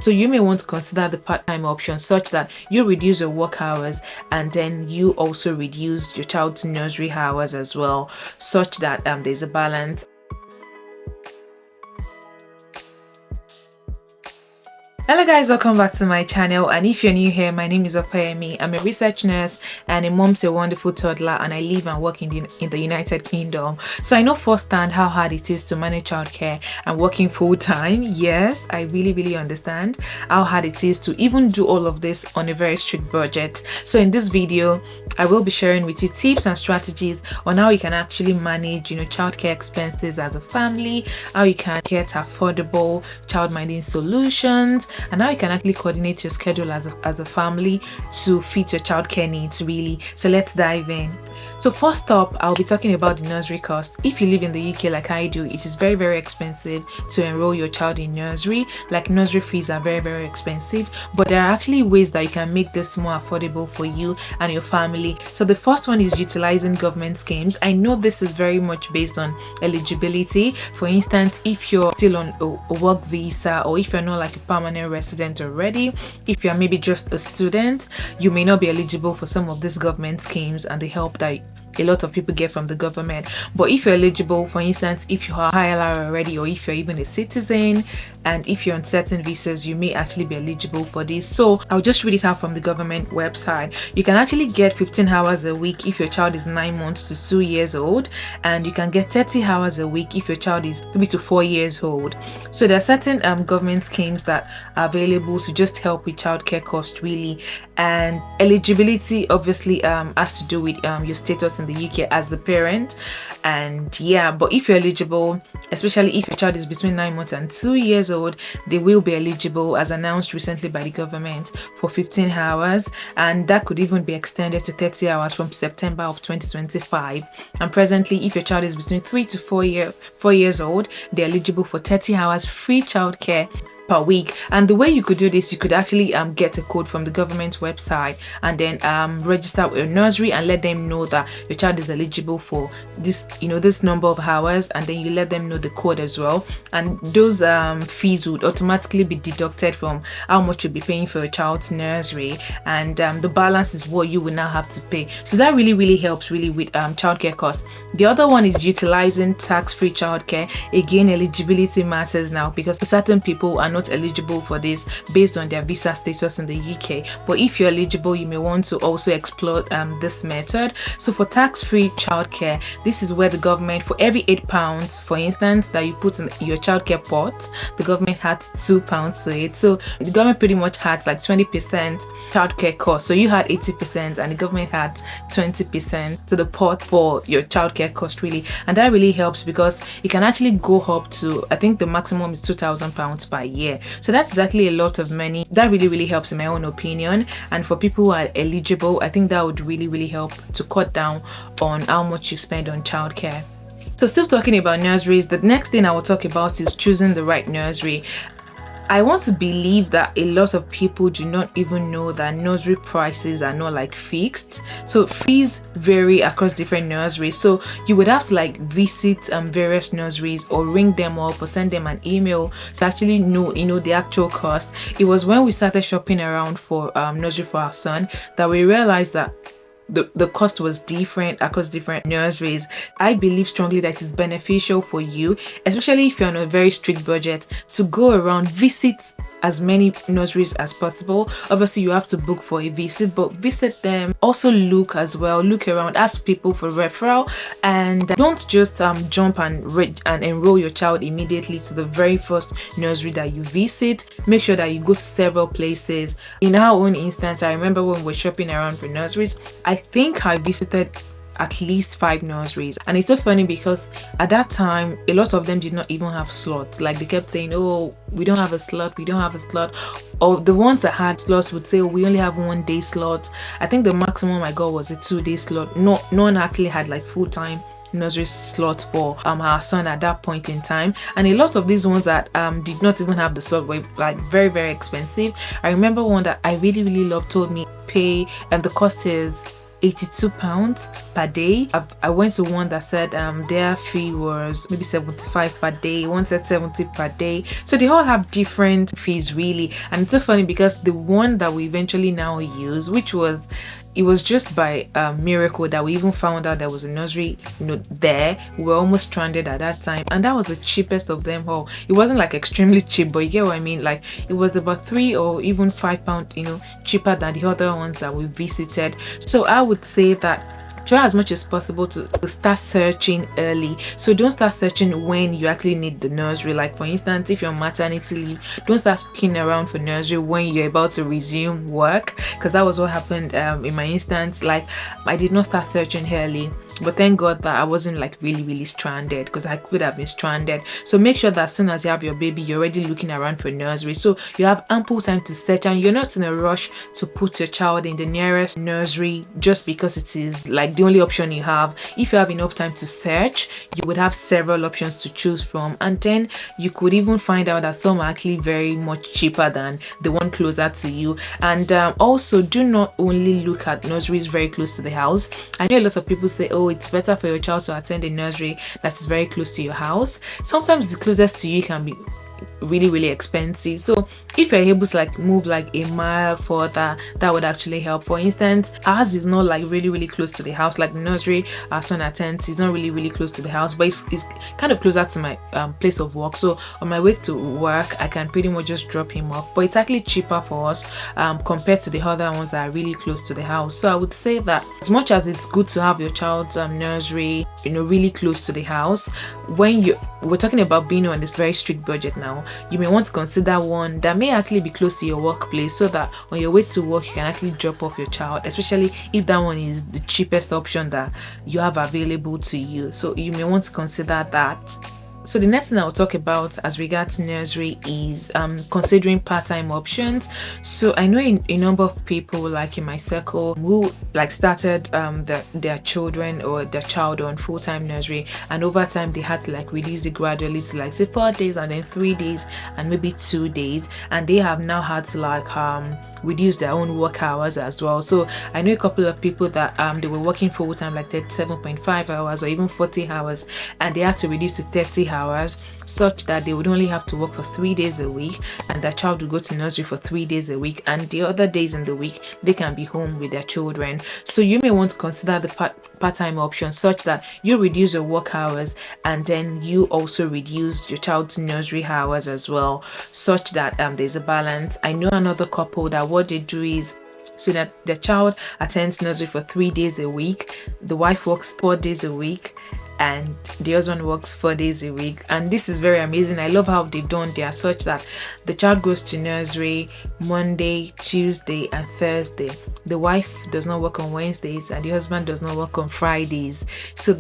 So you may want to consider the part-time option such that you reduce your work hours and then you also reduce your child's nursery hours as well, such that there's a balance. Hello guys, welcome back to my channel, and if you're new here, my name is Opeyemi. I'm a research nurse and a mom to a wonderful toddler, and I live and work in the United Kingdom. So I know firsthand how hard it is to manage childcare and working full-time. Yes, I really understand how hard it is to even do all of this on a very strict budget. So in this video, I will be sharing with you tips and strategies on how you can actually manage, childcare expenses as a family, how you can get affordable child-minding solutions, and how you can actually coordinate your schedule as a family to fit your childcare needs really. So let's dive in. So first up, I'll be talking about the nursery cost. If you live in the UK like I do, it is very expensive to enroll your child in nursery. Like, nursery fees are very expensive, but there are actually ways that you can make this more affordable for you and your family. So the first one is utilizing government schemes. I know this is very much based on eligibility. For instance, if you're still on a work visa, or if you're not like a permanent resident already, if you're maybe just a student, you may not be eligible for some of these government schemes and the help that a lot of people get from the government. But if you're eligible, for instance, if you are ILR already, or if you're even a citizen, and if you're on certain visas, you may actually be eligible for this. So I'll just read it out from the government website. You can actually get 15 hours a week if your child is 9 months to 2 years old, and you can get 30 hours a week if your child is 3 to 4 years old. So there are certain government schemes that are available to just help with childcare costs really. And eligibility obviously has to do with your status in the UK as the parent. And yeah, but if you're eligible, especially if your child is between 9 months and 2 years old, they will be eligible, as announced recently by the government, for 15 hours, and that could even be extended to 30 hours from September of 2025. And presently, if your child is between 3 to 4 years old, they're eligible for 30 hours free childcare per week. And the way you could do this, you could actually get a code from the government website and then register with your nursery and let them know that your child is eligible for this this number of hours, and then you let them know the code as well, and those fees would automatically be deducted from how much you'll be paying for your child's nursery, and the balance is what you will now have to pay. So that really helps really with childcare costs. The other one is utilizing tax-free childcare. Again, eligibility matters now, because certain people are not eligible for this based on their visa status in the UK. But if you're eligible, you may want to also explore this method. So for tax-free childcare, this is where the government, for every £8, for instance, that you put in your childcare pot, the government adds £2 to it. So the government pretty much adds like 20% childcare cost. So you had 80% and the government had 20% to the pot for your childcare cost really. And that really helps because it can actually go up to, I think the maximum is £2,000 per year. So that's exactly a lot of money. That really helps in my own opinion. And for people who are eligible, I think that would really help to cut down on how much you spend on childcare. So still talking about nurseries, the next thing I will talk about is choosing the right nursery. I want to believe that a lot of people do not even know that nursery prices are not like fixed. So fees vary across different nurseries. So you would have to like visit various nurseries or ring them up or send them an email to actually know the actual cost. It was when we started shopping around for nursery for our son that we realized that the cost was different across different nurseries. I believe strongly that it's beneficial for you, especially if you're on a very strict budget, to go around, visit as many nurseries as possible. Obviously you have to book for a visit, but visit them. Also look around, ask people for referral, and don't just jump and enroll your child immediately to the very first nursery that you visit. Make sure that you go to several places. In our own instance, I remember when we were shopping around for nurseries, I think I visited at least 5 nurseries. And it's so funny because at that time a lot of them did not even have slots. Like, they kept saying, oh, we don't have a slot, or the ones that had slots would say, oh, we only have 1 day slot. I think the maximum I got was a 2-day slot. No one actually had like full-time nursery slot for our son at that point in time. And a lot of these ones that did not even have the slot were like very expensive. I remember one that I really loved told me pay, and the cost is £82 per day. I went to one that said their fee was maybe 75 per day, one said 70 per day. So they all have different fees really. And it's so funny because the one that we eventually now use, which was, it was just by miracle that we even found out there was a nursery, there. We were almost stranded at that time, and that was the cheapest of them all. It wasn't like extremely cheap, but you get what I mean. Like, it was about £3 or even £5, cheaper than the other ones that we visited. So I would say that try as much as possible to start searching early. So don't start searching when you actually need the nursery. Like, for instance, if you're on maternity leave, don't start looking around for nursery when you're about to resume work, because that was what happened in my instance. Like, I did not start searching early, but thank God that I wasn't like really stranded, because I could have been stranded. So make sure that as soon as you have your baby, you're already looking around for nursery, so you have ample time to search, and you're not in a rush to put your child in the nearest nursery just because it is like the only option you have. If you have enough time to search, you would have several options to choose from, and then you could even find out that some are actually very much cheaper than the one closer to you. And also, do not only look at nurseries very close to the house. I know a lot of people say, oh, it's better for your child to attend a nursery that is very close to your house. Sometimes the closest to you can be really expensive. So if you're able to like move like a mile further, that would actually help. For instance, ours is not like really close to the house. Like the nursery our son attends is not really close to the house, but it's kind of closer to my place of work. So on my way to work, I can pretty much just drop him off, but it's actually cheaper for us compared to the other ones that are really close to the house. So I would say that as much as it's good to have your child's nursery really close to the house, when we're talking about being on this very strict budget now, you may want to consider one that may actually be close to your workplace, so that on your way to work you can actually drop off your child, especially if that one is the cheapest option that you have available to you. So you may want to consider that. So the next thing I'll talk about as regards nursery is considering part-time options. So I know a number of people like in my circle who like started their children or their child on full-time nursery, and over time they had to like reduce it gradually to like say 4 days and then 3 days and maybe 2 days, and they have now had to like reduce their own work hours as well. So I know a couple of people that they were working full-time like 37.5 hours or even 40 hours, and they had to reduce to 30 hours, such that they would only have to work for 3 days a week, and their child would go to nursery for 3 days a week, and the other days in the week they can be home with their children. So you may want to consider the part-time option, such that you reduce your work hours and then you also reduce your child's nursery hours as well, such that there's a balance. I know another couple that what they do is, so that their child attends nursery for 3 days a week, the wife works 4 days a week, and the husband works 4 days a week. And this is very amazing. I love how they've done there, such that the child goes to nursery Monday, Tuesday and Thursday. The wife does not work on Wednesdays and the husband does not work on Fridays. So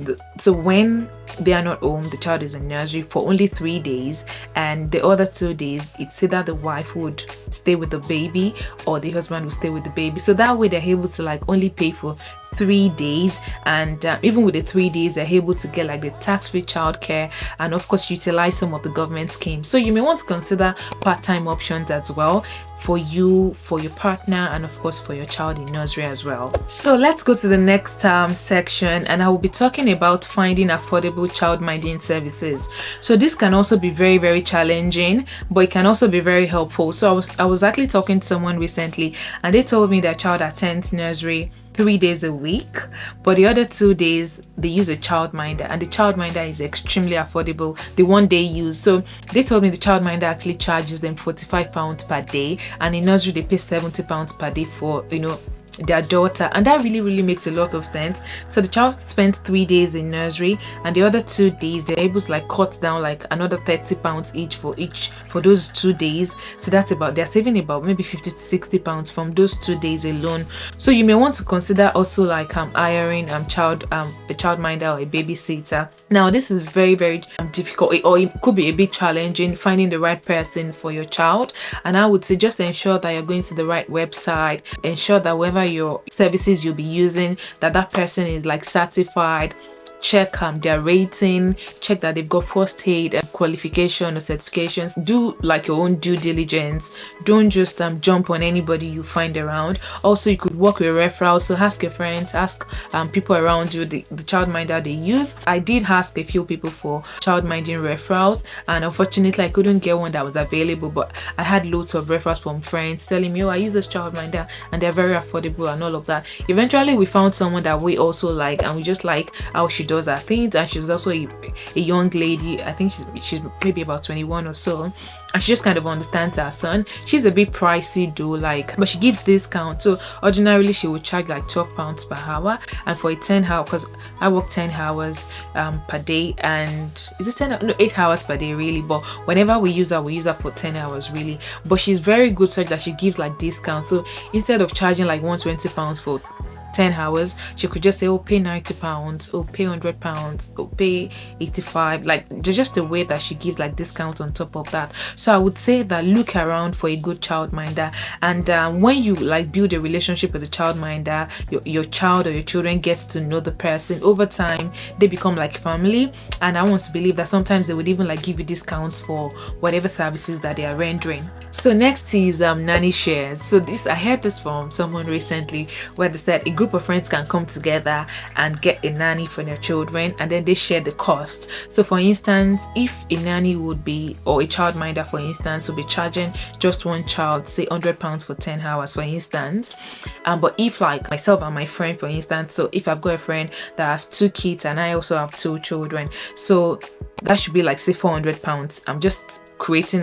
when they are not home, the child is in nursery for only 3 days, and the other 2 days it's either the wife would stay with the baby or the husband would stay with the baby. So that way they're able to like only pay for 3 days, and even with the 3 days they're able to get like the tax-free childcare and of course utilize some of the government schemes. So you may want to consider part-time options as well for you, for your partner, and of course for your child in nursery as well. So let's go to the next section, and I will be talking about finding affordable child minding services. So this can also be very challenging, but it can also be very helpful. So I was actually talking to someone recently, and they told me their child attends nursery 3 days a week, but the other 2 days they use a childminder, and the childminder is extremely affordable, the one they use. So they told me the childminder actually charges them £45 per day, and in nursery they pay £70 per day for their daughter, and that really makes a lot of sense. So the child spends 3 days in nursery, and the other 2 days they're able to like cut down like another £30 each for those 2 days. So that's about, they're saving about maybe £50 to £60 from those 2 days alone. So you may want to consider also like hiring a childminder or a babysitter. Now this is very difficult, or it could be a bit challenging finding the right person for your child, and I would say just ensure that you're going to the right website, ensure that whoever your services you'll be using, that person is like certified, check their rating, check that they've got first aid qualification or certifications. Do like your own due diligence. Don't just jump on anybody you find around. Also, you could work with referrals, so ask your friends, ask people around you the childminder they use. I did ask a few people for childminding referrals, and unfortunately I couldn't get one that was available, but I had loads of referrals from friends telling me, oh, I use this childminder and they're very affordable and all of that. Eventually we found someone that we also like, and we just like how she does her things, and she's also a young lady. I think she's maybe about 21 or so, and she just kind of understands her son. She's a bit pricey though, but she gives discount. So ordinarily she would charge like £12 per hour, and for a 10-hour, because I work 10 hours per day, and is it 10? No, 8 hours per day really, but whenever we use her for 10 hours really. But she's very good such that she gives like discount. So instead of charging like £120 for 10 hours, she could just say, oh, pay £90, or pay £100, or pay 85. Like, there's just a way that she gives like discounts on top of that. So I would say that look around for a good childminder, and when you like build a relationship with the childminder, your child or your children gets to know the person. Over time they become like family, and I want to believe that sometimes they would even like give you discounts for whatever services that they are rendering. So next is Nanny Shares. So this, I heard this from someone recently, where they said a group of friends can come together and get a nanny for their children, and then they share the cost. So for instance, if a nanny would be, or a childminder for instance, would be charging just one child say £100 for 10 hours for instance, but if like myself and my friend for instance, so if I've got a friend that has 2 kids and I also have 2 children, so that should be like say £400. I'm just creating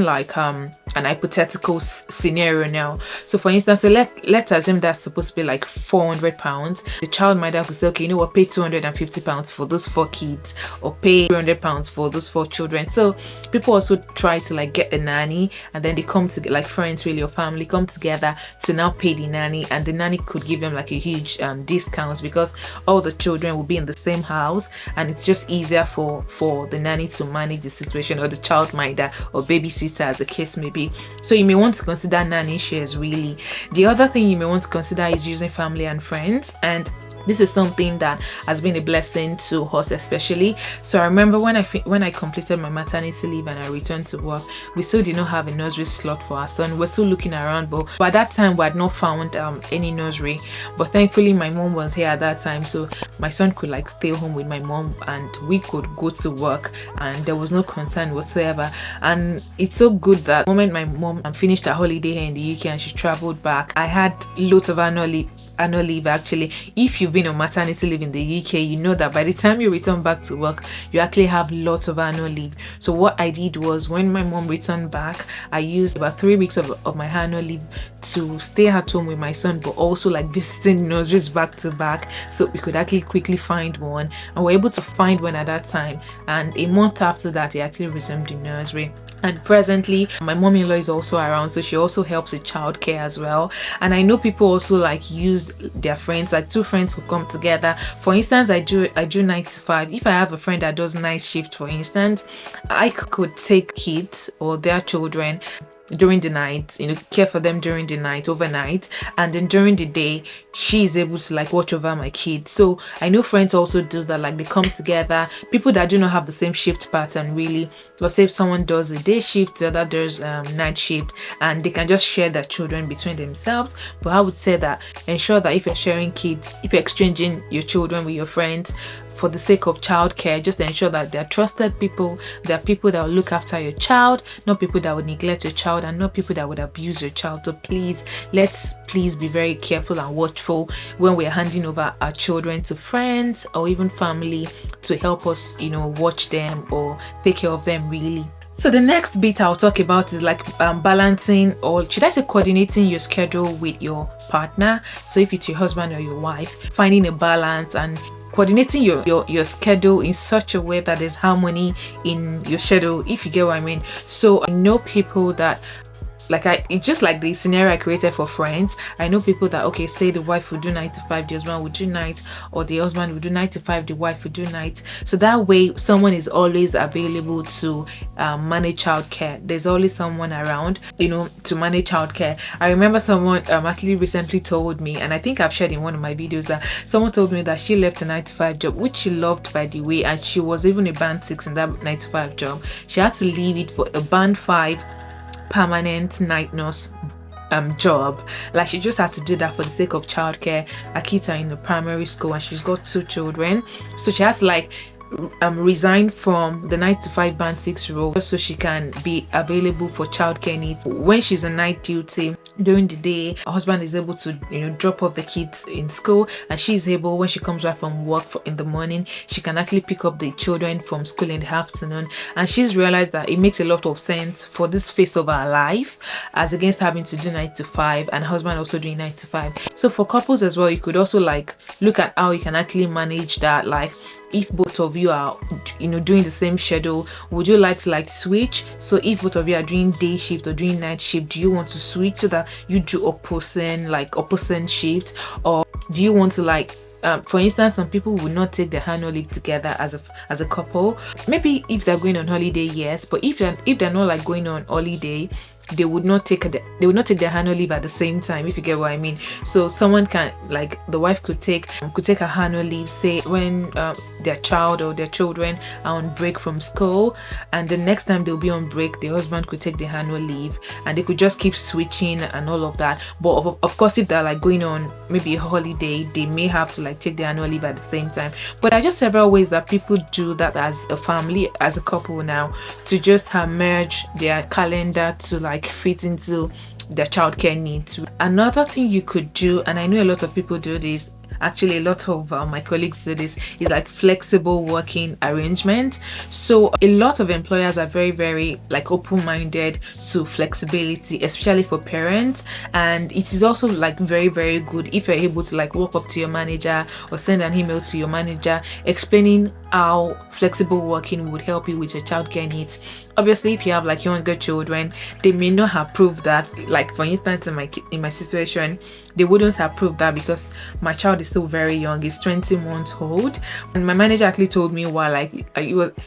like an hypothetical scenario now. So for instance, so let's assume that's supposed to be like £400. The childminder could say, okay, you know what, pay £250 for those 4 kids, or pay £300 for those 4 children. So people also try to like get a nanny, and then they come to like friends really or family come together to now pay the nanny, and the nanny could give them like a huge discounts, because all the children will be in the same house, and it's just easier for the nanny to manage the situation, or the childminder or babysitter as the case may be. So you may want to consider nanny shares really. The other thing you may want to consider is using family and friends, and this is something that has been a blessing to us especially. So I remember when I completed my maternity leave and I returned to work, we still did not have a nursery slot for our son. We're still looking around, but by that time we had not found any nursery. But thankfully my mom was here at that time, so my son could like stay home with my mom and we could go to work, and there was no concern whatsoever. And it's so good that the moment my mom finished her holiday here in the UK and she traveled back, I had lots of annual leave actually. If you've been on maternity leave in the UK, you know that by the time you return back to work, you actually have lots of annual leave. So what I did was, when my mom returned back, I used about 3 weeks of my annual leave to stay at home with my son, but also like visiting nurseries back to back, so we could actually quickly find one, and we're able to find one at that time. And a month after that, he actually resumed the nursery. And presently my mom-in-law is also around, so she also helps with childcare as well. And I know people also like use their friends, like 2 friends who come together. For instance, I do 9 to 5. If I have a friend that does night shift, for instance, I could take kids or their children during the night, care for them during the night, overnight, and then during the day she is able to like watch over my kids. So I know friends also do that, like they come together, people that do not have the same shift pattern really. Let's say if someone does a day shift, the other does night shift, and they can just share their children between themselves. But I would say that ensure that if you're sharing kids, if you're exchanging your children with your friends for the sake of childcare, just ensure that they're trusted people. They're people that will look after your child, not people that would neglect your child, and not people that would abuse your child. So let's be very careful and watchful when we're handing over our children to friends or even family to help us, watch them or take care of them really. So the next bit I'll talk about is like balancing, or should I say coordinating your schedule with your partner. So if it's your husband or your wife, finding a balance and coordinating your schedule in such a way that there's harmony in your schedule, if you get what I mean. So I know people that like it's just like the scenario I created for friends. I know people that, okay, say the wife would do 9 to 5, the husband would do night, or the husband would do 9 to 5, the wife would do night. So that way someone is always available to manage childcare. There's always someone around, you know, to manage childcare. I remember someone actually recently told me, and I think I've shared in one of my videos, that someone told me that she left a 9 to 5 job, which she loved, by the way, and she was even a band 6 in that 9 to 5 job. She had to leave it for a band 5 permanent night nurse job. Like, she just had to do that for the sake of childcare. Her kids are in the primary school and she's got 2 children, so she has to like resign from the 9 to 5 band 6 role so she can be available for childcare needs. When she's on night duty during the day, her husband is able to, you know, drop off the kids in school, and she's able, when she comes back from work in the morning, she can actually pick up the children from school in the afternoon. And she's realized that it makes a lot of sense for this phase of her life, as against having to do 9 to 5 and husband also doing 9 to 5. So for couples as well, you could also like look at how you can actually manage that. Like, if both of you are, you know, doing the same schedule, would you like to like switch? So if both of you are doing day shift or doing night shift, do you want to switch so that you do opposite shift? Or do you want to like for instance, some people would not take their annual leave together as a couple. Maybe if they're going on holiday, yes, but if they're not like going on holiday, they would not take their annual leave at the same time, if you get what I mean. So someone can, like, the wife could take her annual leave, say when their child or their children are on break from school, and the next time they'll be on break, the husband could take the annual leave, and they could just keep switching and all of that. But of course, if they're like going on maybe a holiday, they may have to like take the annual leave at the same time. But there are just several ways that people do that as a family, as a couple now, to just merge their calendar to like fit into their childcare needs. Another thing you could do, and I know a lot of people do this, actually a lot of my colleagues do this, is like flexible working arrangements. So a lot of employers are very, very like open-minded to flexibility, especially for parents. And it is also like very, very good if you're able to like walk up to your manager or send an email to your manager explaining how flexible working would help you with your childcare needs. Obviously, if you have like younger children, they may not approve that. Like, for instance, in my situation, they wouldn't approve that because my child is still very young. He's 20 months old, and my manager actually told me, while like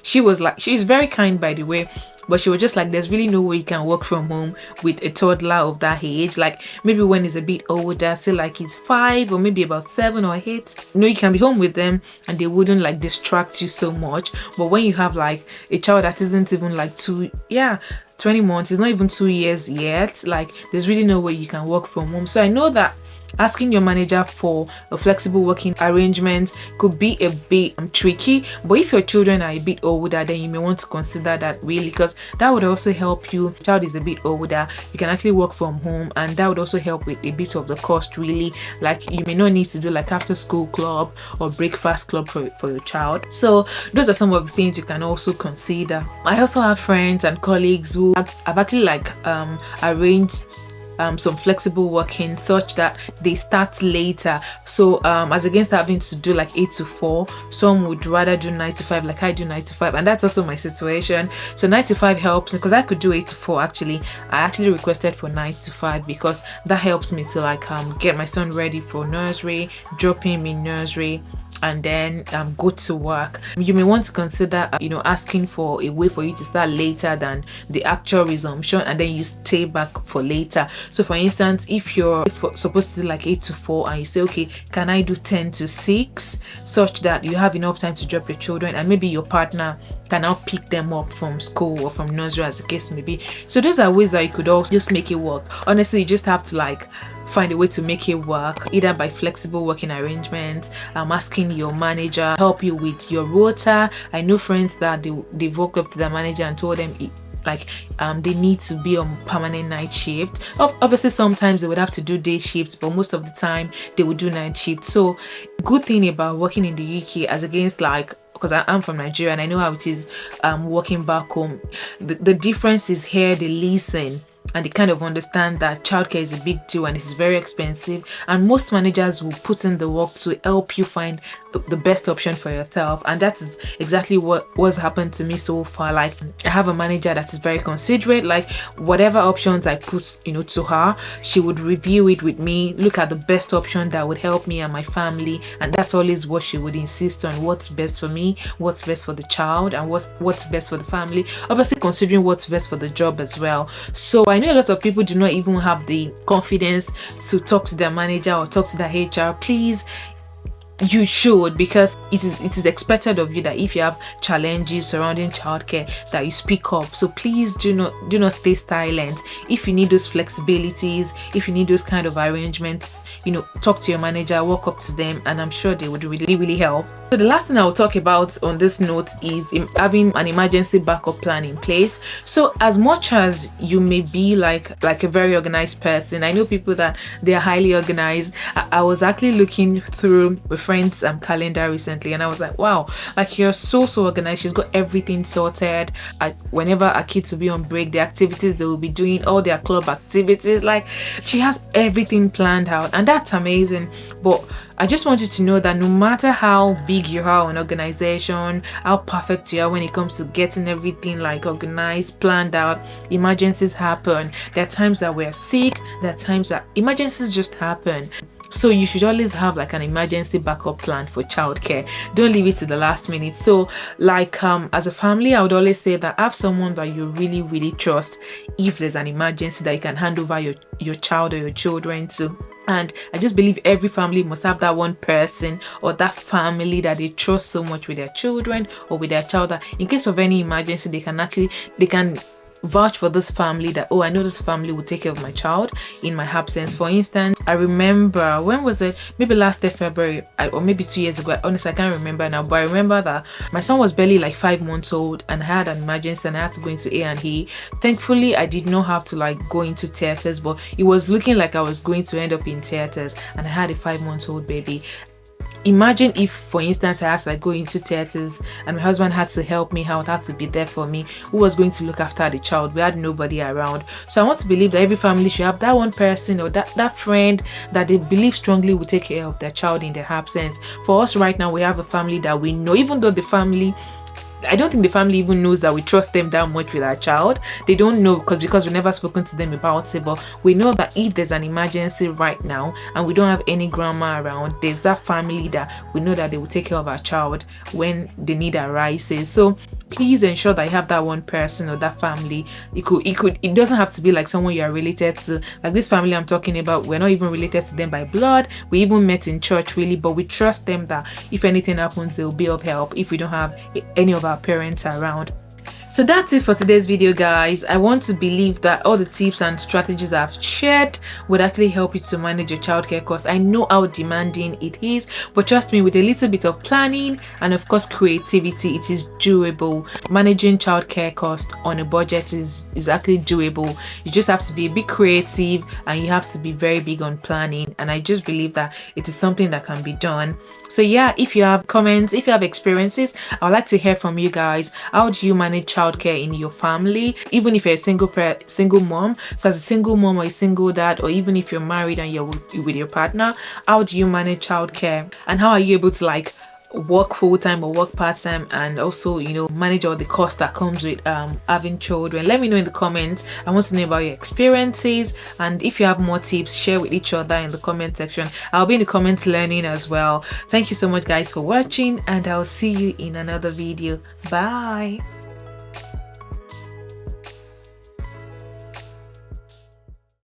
she's very kind, by the way, but she was just like, there's really no way you can work from home with a toddler of that age. Like, maybe when he's a bit older, say like he's 5 or maybe about 7 or 8, no, you can be home with them and they wouldn't like distract you so much. But when you have like a child that isn't even like 20 months, it's not even 2 years yet, like there's really no way you can work from home. So I know that asking your manager for a flexible working arrangement could be a bit tricky, but if your children are a bit older, then you may want to consider that, really, because that would also help you. Child is a bit older, you can actually work from home, and that would also help with a bit of the cost, really. Like, you may not need to do like after school club or breakfast club for your child. So those are some of the things you can also consider. I also have friends and colleagues who have actually like arranged some flexible working such that they start later. So as against having to do like 8 to 4, some would rather do 9 to 5, like I do 9 to 5, and that's also my situation. So 9 to 5 helps because I could do 8 to 4. Actually, I actually requested for 9 to 5 because that helps me to like get my son ready for nursery, drop him in nursery, and then go to work. You may want to consider asking for a way for you to start later than the actual resumption, and then you stay back for later. So for instance, if you're supposed to do like 8 to 4 and you say, okay, can I do 10 to 6, such that you have enough time to drop your children, and maybe your partner can now pick them up from school or from nursery, as the case may be. So those are ways that you could also just make it work. Honestly, you just have to like find a way to make it work, either by flexible working arrangements, asking your manager help you with your rota. I know friends that they've walked up to their manager and told them they need to be on permanent night shift. Obviously, sometimes they would have to do day shifts, but most of the time they would do night shift. So good thing about working in the UK, as against like, because I'm from Nigeria and I know how it is working back home, the difference is here they listen and they kind of understand that childcare is a big deal and it's very expensive, and most managers will put in the work to help you find the best option for yourself. And that is exactly what's happened to me so far. Like, I have a manager that is very considerate. Like, whatever options I put, to her, she would review it with me, look at the best option that would help me and my family, and that's always what she would insist on: what's best for me, what's best for the child, and what's best for the family, obviously considering what's best for the job as well. So I know a lot of people do not even have the confidence to talk to their manager or talk to their HR. Please, you should, because it is expected of you that if you have challenges surrounding childcare, that you speak up. So please do not stay silent. If you need those flexibilities, if you need those kind of arrangements, talk to your manager, walk up to them, and I'm sure they would really help. So the last thing I will talk about on this note is having an emergency backup plan in place. So as much as you may be like a very organized person, I know people that they are highly organized. I was actually looking through my friend's calendar recently, and I was like, wow, like, you're so organized. She's got everything sorted. Whenever our kids will be on break, the activities they will be doing, all their club activities, like, she has everything planned out, and that's amazing. But I just want you to know that no matter how big you are an organization, how perfect you are when it comes to getting everything like organized, planned out, emergencies happen. There are times that we're sick, there are times that emergencies just happen. So you should always have like an emergency backup plan for childcare. Don't leave it to the last minute. So like as a family, I would always say that have someone that you really trust if there's an emergency, that you can hand over your child or your children to. And I just believe every family must have that one person or that family that they trust so much with their children or with their child, that in case of any emergency, they can vouch for this family, that, oh, I know this family will take care of my child in my absence. For instance, I remember, when was it? Maybe last year, February, or maybe 2 years ago. Honestly, I can't remember now, but I remember that my son was barely like 5 months old, and I had an emergency and I had to go into A&E. Thankfully, I did not have to like go into theaters, but it was looking like I was going to end up in theaters, and I had a 5-month-old baby. Imagine if, for instance, I had to go into theaters and my husband had to help me out, had to be there for me. Who was going to look after the child? We had nobody around. So I want to believe that every family should have that one person or that friend that they believe strongly will take care of their child in their absence. For us right now, we have a family that we know, even though I don't think the family even knows that we trust them that much with our child. They don't know because we've never spoken to them about it, but we know that if there's an emergency right now and we don't have any grandma around, there's that family that we know that they will take care of our child when the need arises. So please ensure that you have that one person or that family. It doesn't have to be like someone you are related to. Like this family I'm talking about, we're not even related to them by blood. We even met in church really, but we trust them that if anything happens, they'll be of help if we don't have any of our parents around. So that's it for today's video, guys. I want to believe that all the tips and strategies I've shared would actually help you to manage your childcare cost. I know how demanding it is, but trust me, with a little bit of planning and of course creativity, it is doable. Managing childcare cost on a budget is actually doable. You just have to be a bit creative and you have to be very big on planning, and I just believe that it is something that can be done. So yeah, if you have comments, if you have experiences, I would like to hear from you guys. How do you manage childcare in your family, even if you're a single mom? So as a single mom or a single dad, or even if you're married and you're with your partner, how do you manage childcare, and how are you able to like work full-time or work part-time and also manage all the cost that comes with having children? Let me know in the comments. I want to know about your experiences, and if you have more tips, share with each other in the comment section. I'll be in the comments learning as well. Thank you so much, guys, for watching, and I'll see you in another video. Bye.